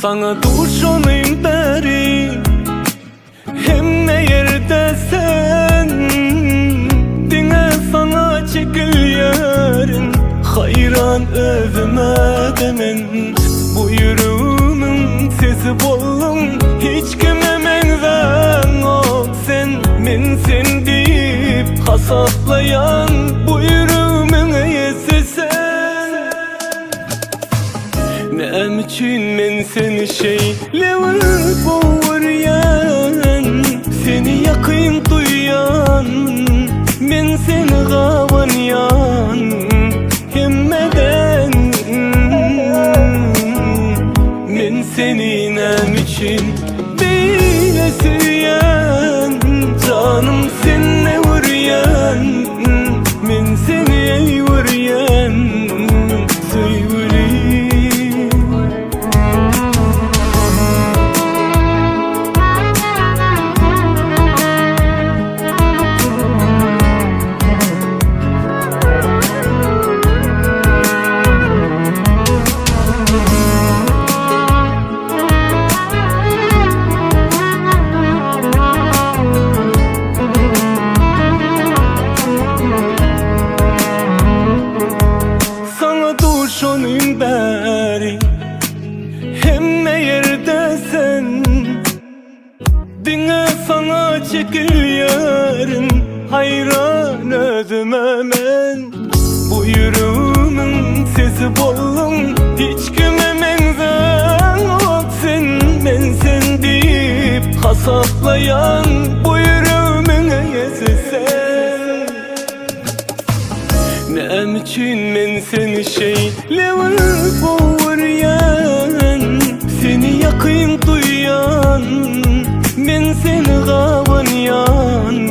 Sana durşonayım beri hemme yerde sen dine sana çekil yarın hayran özüme demen bu yürümün sesi bollum hiç kime menzen ol sen men sen deyip hasaplayan bu yürümün eyesi sen nem için men seni şeylevip uğrayan seni yakın duyan men seni gavanyan hemmeden men seni nem için bile süyen canım seninle vuryan men seni vuryan söyleyeyim. Şonun beri hemme yerde sen dine sana çekil yarın hayran özüme men bu yürümün sesi bollum hiç kime menzen ol sen men sen deyip hasaplayan bu yürümün eyesi sen nem için men seni şeylevip uğrayan seni yakın duyan men seni gavanyan